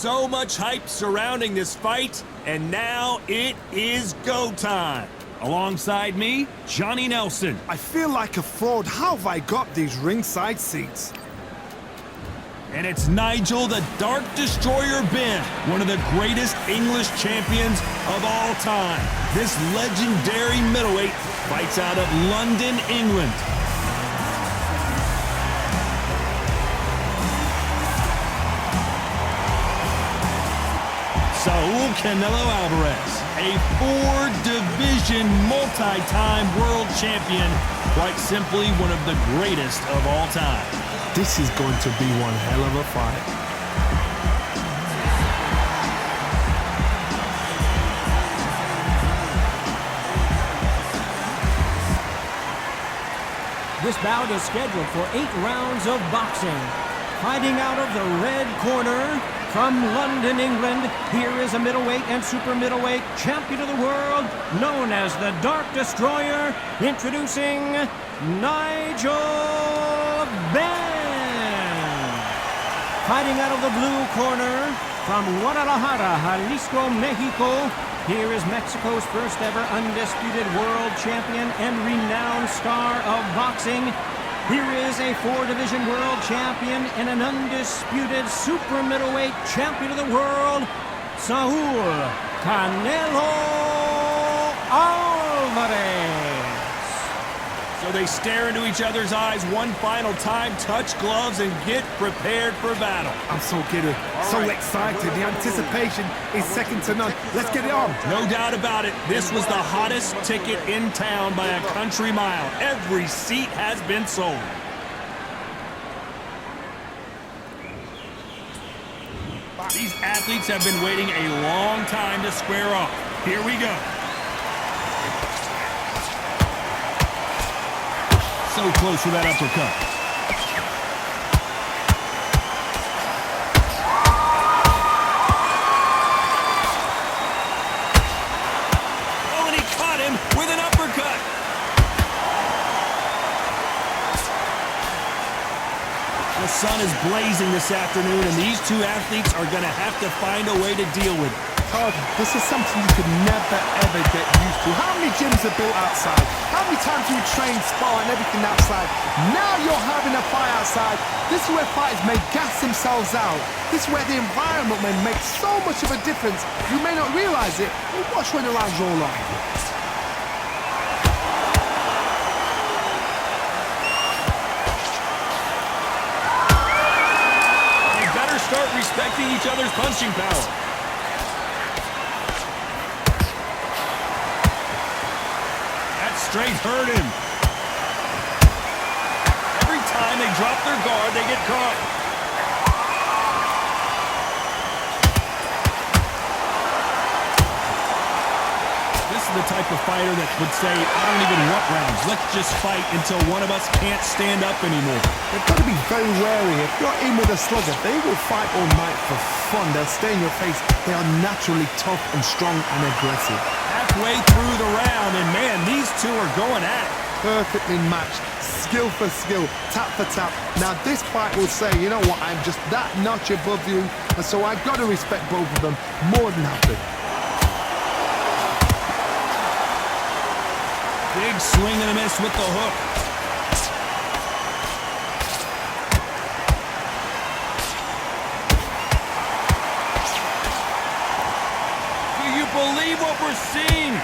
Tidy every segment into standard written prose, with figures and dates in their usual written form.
So much hype surrounding this fight, and now it is go time. Alongside me, Johnny Nelson. I feel like a fraud. How have I got these ringside seats? And it's Nigel the Dark Destroyer Benn, one of the greatest English champions of all time. This legendary middleweight fights out of London, England. Saul Canelo Álvarez, a four-division, multi-time world champion, quite simply one of the greatest of all time. This is going to be one hell of a fight. This bout is scheduled for 8 rounds of boxing. Fighting out of the red corner, from London, England, here is a middleweight and super middleweight champion of the world, known as the Dark Destroyer, introducing Nigel Benn. Fighting out of the blue corner, from Guadalajara, Jalisco, Mexico, here is Mexico's first ever undisputed world champion and renowned star of boxing. Here is a 4-division world champion and an undisputed super middleweight champion of the world, Saul Canelo Álvarez. So they stare into each other's eyes one final time, touch gloves, and get prepared for battle. I'm so giddy, so excited. The anticipation is second to none. Let's get it on. No doubt about it, this was the hottest ticket in town by a country mile. Every seat has been sold. These athletes have been waiting a long time to square off. Here we go. So close with that uppercut. Oh, and he caught him with an uppercut. The sun is blazing this afternoon, and these two athletes are going to have to find a way to deal with it. Todd, this is something you could never, ever get used to. How many gyms are built outside? How many times do you train, spar, and everything outside? Now you're having a fight outside. This is where fighters may gas themselves out. This is where the environment may make so much of a difference. You may not realize it, but watch when the rounds roll on. They better start respecting each other's punching power. Straight hurt him. Every time they drop their guard, they get caught. This is the type of fighter that would say, I don't even want rounds. Let's just fight until one of us can't stand up anymore. They've got to be very wary. If you're in with a slugger, they will fight all night for fun. They'll stay in your face. They are naturally tough and strong and aggressive. Halfway through the round, and man, these two are going at it. Perfectly matched, skill for skill, tap for tap. Now this fight will say, you know what, I'm just that notch above you, and so I've got to respect both of them more than happy. Big swing and a miss with the hook. Believe what we're seeing.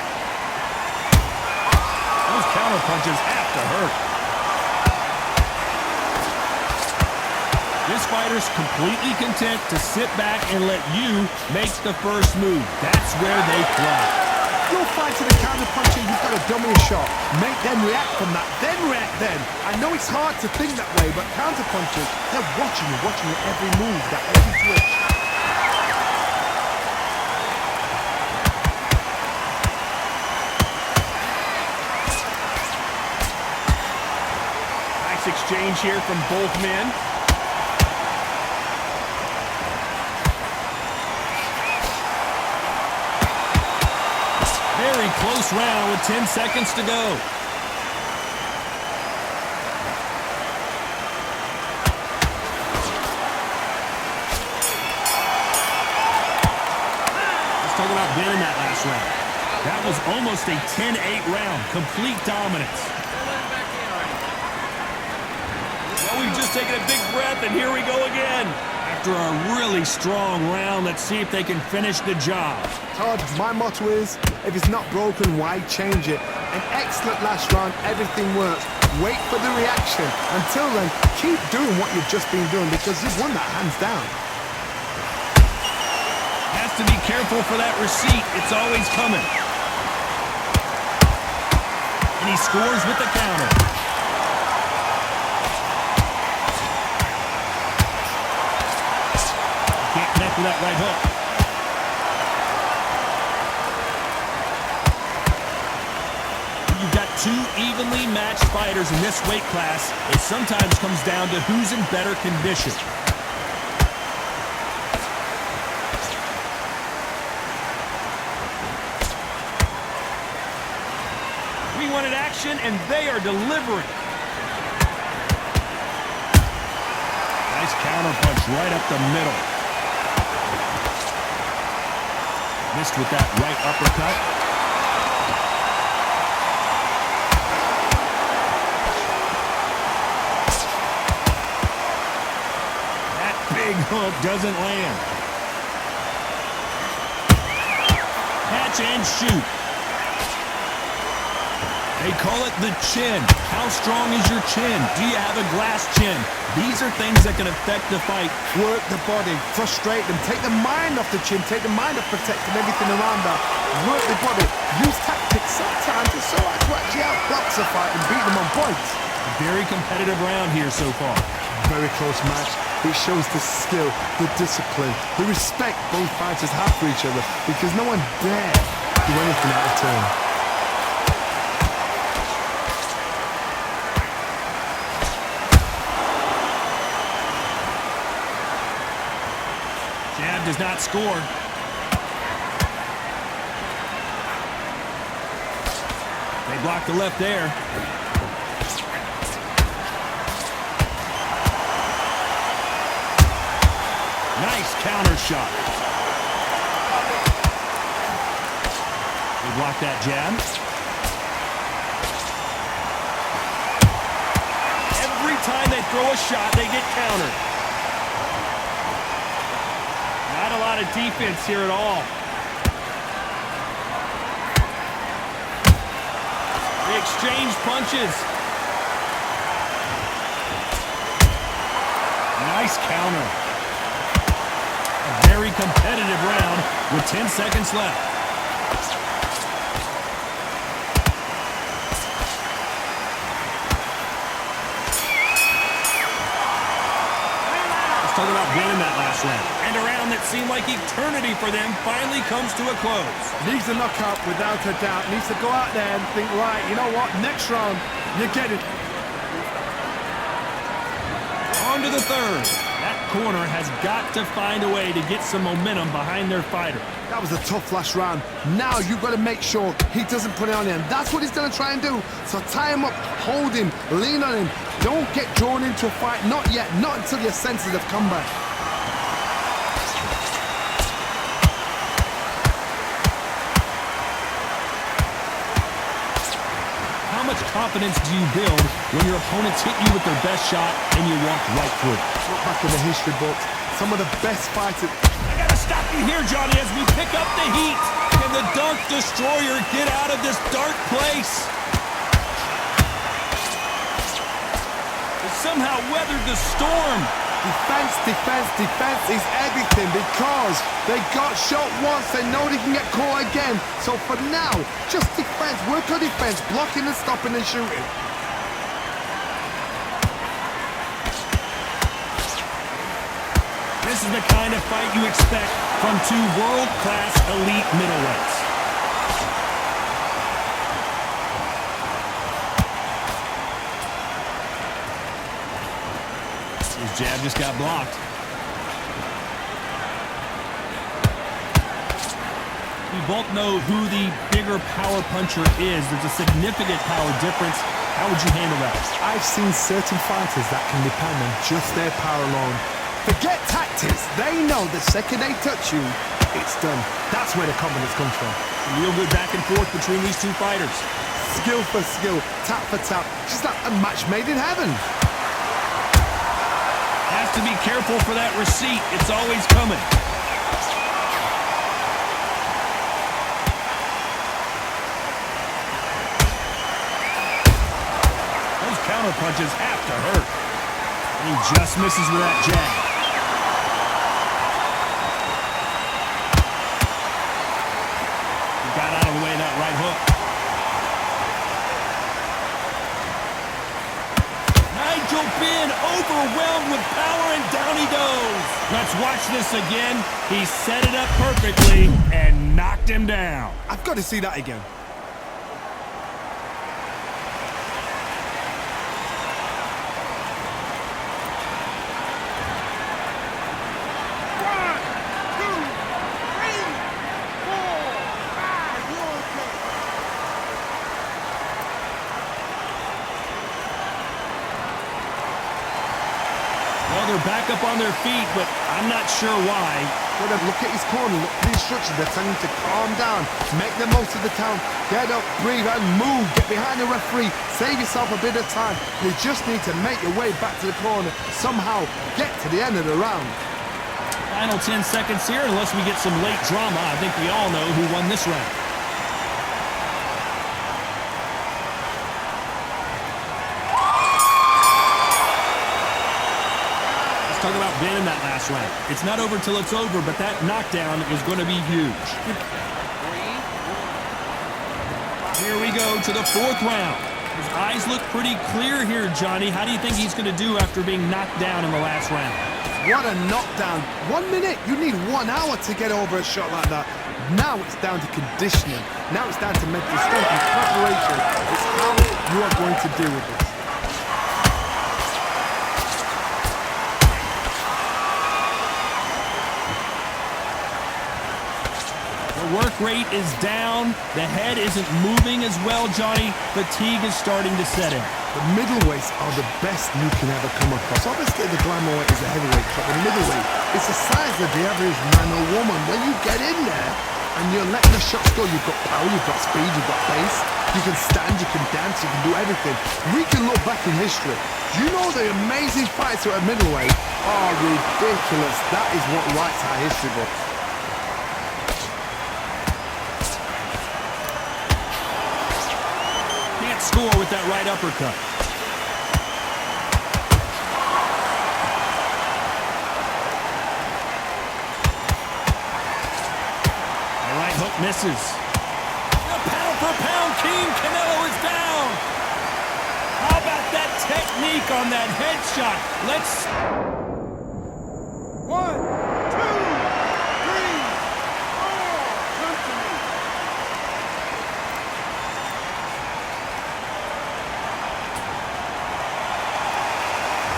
Those counter punches have to hurt. This fighter's completely content to sit back and let you make the first move. That's where they thrive. You'll fight to the counter punching, you've got a dummy shot. Make them react from that, then react then. I know it's hard to think that way, but counter punchers, they're watching you every move, that every twitch. Exchange here from both men. Very close round with 10 seconds to go. talk about Benn in that last round. That was almost a 10-8 round. Complete dominance. Well, we've just taken a big breath, and here we go again. After a really strong round, let's see if they can finish the job. Todd, my motto is, if it's not broken, why change it? An excellent last round, everything works. Wait for the reaction. Until then, keep doing what you've just been doing because you've won that hands down. Has to be careful for that receipt. It's always coming. And he scores with the counter. Can't connect with that right hook. You've got two evenly matched fighters in this weight class. It sometimes comes down to who's in better condition. We wanted action, and they are delivering. Nice counter punch right up the middle. Missed with that right uppercut. Big hook doesn't land. Catch and shoot. They call it the chin. How strong is your chin? Do you have a glass chin? These are things that can affect the fight. Work the body, frustrate them, take the mind off the chin, take the mind off protecting everything around that. Work the body, use tactics. Sometimes it's so hard to actually outbox a fight and beat them on points. A very competitive round here so far. Very close match. It shows the skill, the discipline, the respect both fighters have for each other because no one dare do anything out of turn. Jab does not score. They block the left there. Nice counter shot. They block that jab. Every time they throw a shot, they get countered. Not a lot of defense here at all. They exchange punches. Nice counter. A very competitive round with 10 seconds left. Let's talk about winning that last round. And a round that seemed like eternity for them finally comes to a close. Needs a knockout without a doubt. Needs to go out there and think, right, you know what, next round, you get it. On to the third. That corner has got to find a way to get some momentum behind their fighter. That was a tough last round. Now you've got to make sure he doesn't put it on him. That's what he's going to try and do. So tie him up, hold him, lean on him. Don't get drawn into a fight. Not yet. Not until your senses have come back. How much confidence do you build when your opponents hit you with their best shot and you walk right through it? Look back in the history books. Some of the best fighters. I gotta stop you here, Johnny, as we pick up the heat. Can the Dark Destroyer get out of this dark place? They somehow weathered the storm. Defense, defense, defense is everything because they got shot once. They know they can get caught again. So for now, just defense. Work on defense, blocking and stopping and shooting. This is the kind of fight you expect from two world-class elite middleweights. His jab just got blocked. We both know who the bigger power puncher is. There's a significant power difference. How would you handle that? I've seen certain fighters that can depend on just their power alone. Forget tactics. They know the second they touch you, it's done. That's where the confidence comes from. Real good back and forth between these two fighters. Skill for skill, tap for tap. Just like a match made in heaven. Has to be careful for that receipt. It's always coming. Those counter punches have to hurt. He just misses with that jab. He got out of the way of that right hook. Nigel Benn overwhelmed with power, and down he goes. Let's watch this again. He set it up perfectly and knocked him down. I've got to see that again. Well, they're back up on their feet, but I'm not sure why. Well, then look at his corner, look at the instructions. They're telling him to calm down, make the most of the count, get up, breathe, and move. Get behind the referee, save yourself a bit of time. You just need to make your way back to the corner, somehow get to the end of the round. Final 10 seconds here, unless we get some late drama. I think we all know who won this round. Talk about Benn in that last round. It's not over till it's over, but that knockdown is going to be huge. Here we go to the fourth round. His eyes look pretty clear here, Johnny. How do you think he's going to do after being knocked down in the last round? What a knockdown. 1 minute, you need 1 hour to get over a shot like that. Now it's down to conditioning. Now it's down to mental strength and preparation. It's how you are going to deal with this. Work rate is down. The head isn't moving as well, Johnny. Fatigue is starting to set in. The middleweights are the best you can ever come across. Obviously, the glamour is a heavyweight, but the middleweight, it's the size of the average man or woman. When you get in there and you're letting the shots go, you've got power, you've got speed, you've got pace. You can stand, you can dance, you can do everything. We can look back in history. You know the amazing fights at middleweight are ridiculous. That is what writes our history books. Score with that right uppercut. The right hook misses. The pound-for-pound king, Canelo is down. How about that technique on that headshot? Let's... 1, 2, 3, 4, come to me.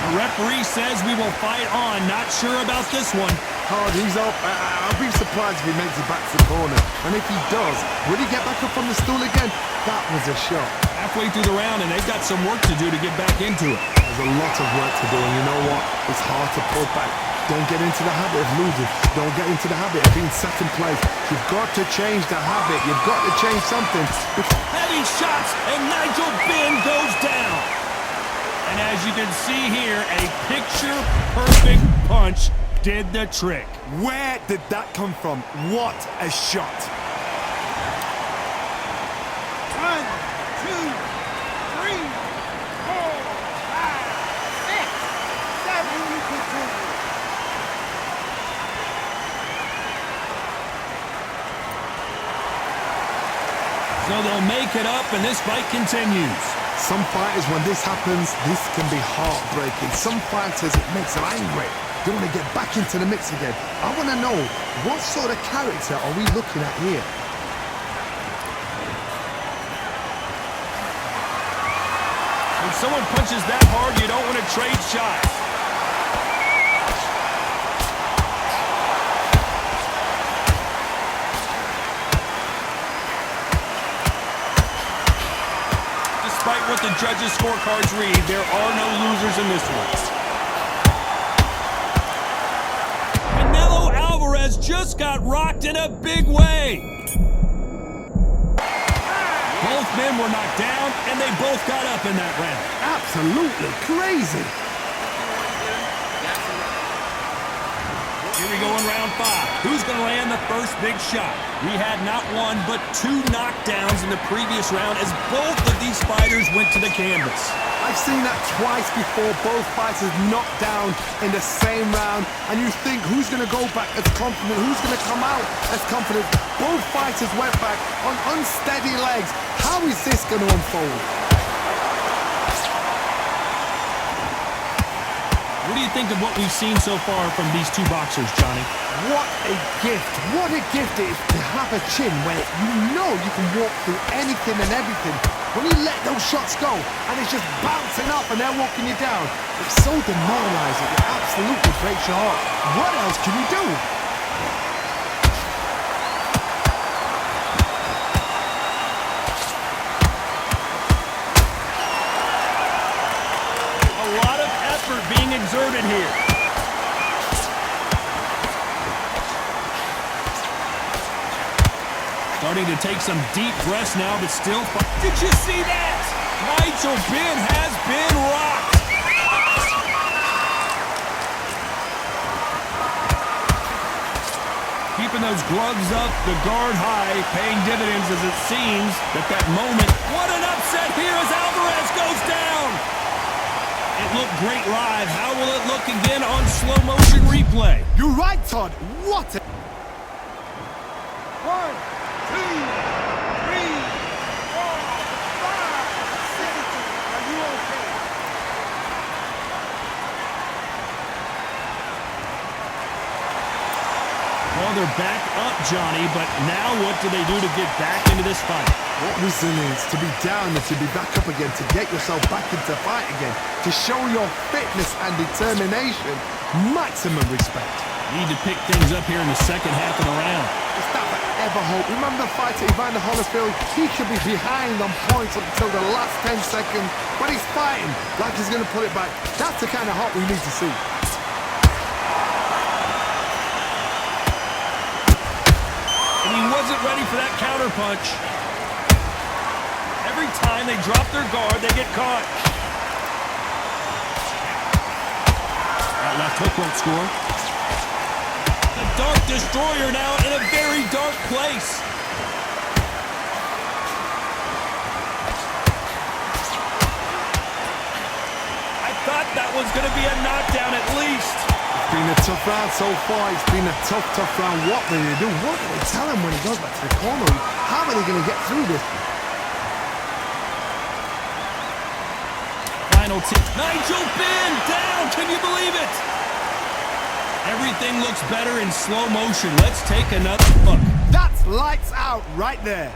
The referee says we will fight on. Not sure about this one. Hard, he's up. I'll be surprised if he makes it back to the corner. And if he does, will he get back up on the stool again? That was a shot. Halfway through the round, and they've got some work to do to get back into it. There's a lot of work to do, and you know what? It's hard to pull back. Don't get into the habit of losing. Don't get into the habit of being second place. You've got to change the habit. You've got to change something. Heavy shots, and Nigel Benn goes down. And as you can see here, a picture-perfect punch did the trick. Where did that come from? What a shot. 1, 2, 3, 4, 5, 6, 7, you continue. So they'll make it up, and this fight continues. Some fighters, when this happens, this can be heartbreaking. Some fighters, it makes them angry. They want to get back into the mix again. I want to know, what sort of character are we looking at here? When someone punches that hard, you don't want to trade shots. Despite what the judges' scorecards read, there are no losers in this one. Álvarez just got rocked in a big way. Both men were knocked down, and they both got up in that round. Absolutely crazy. Here we go in round 5. Who's going to land the first big shot? We had not one, but 2 knockdowns in the previous round as both of these fighters went to the canvas. I've seen that twice before, both fighters knocked down in the same round, and you think who's going to go back as confident, who's going to come out as confident. Both fighters went back on unsteady legs. How is this going to unfold? What do you think of what we've seen so far from these 2 boxers, Johnny? What a gift. What a gift it is to have a chin where you know you can walk through anything and everything. When you let those shots go and it's just bouncing up and they're walking you down, it's so demoralizing. It absolutely breaks your heart. What else can you do? Being exerted here. Starting to take some deep breaths now, but still. Did you see that? Nigel Benn has been rocked. Keeping those gloves up, the guard high, paying dividends as it seems that moment. What an upset here as Álvarez goes down. It looked great live. How will it look again on slow motion replay? You're right, Todd. What a... 1, 2, 3, 4, 5, 6. Are you okay? Well, they're back up, Johnny, but now what do they do to get back into this fight? What resilience to be down and to be back up again, to get yourself back into fight again, to show your fitness and determination. Maximum respect. Need to pick things up here in the second half of the round. It's that forever hope. Remember the fighter Evander Holyfield? He should be behind on points up until the last 10 seconds, but he's fighting like he's going to put it back. That's the kind of hope we need to see. And he wasn't ready for that counter punch. Every time they drop their guard, they get caught. That left hook won't score. The Dark Destroyer now in a very dark place. I thought that was going to be a knockdown at least. It's been a tough round so far. It's been a tough round. What will they do? What do they tell him when he goes back to the corner? How are they going to get through this? Nigel Benn down! Can you believe it? Everything looks better in slow motion. Let's take another look. That's lights out right there.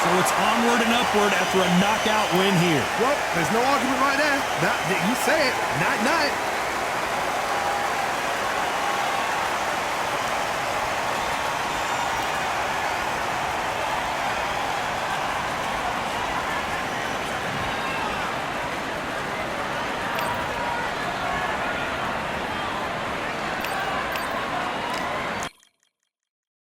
So it's onward and upward after a knockout win here. Well, there's no argument right there. You say it. Night-night.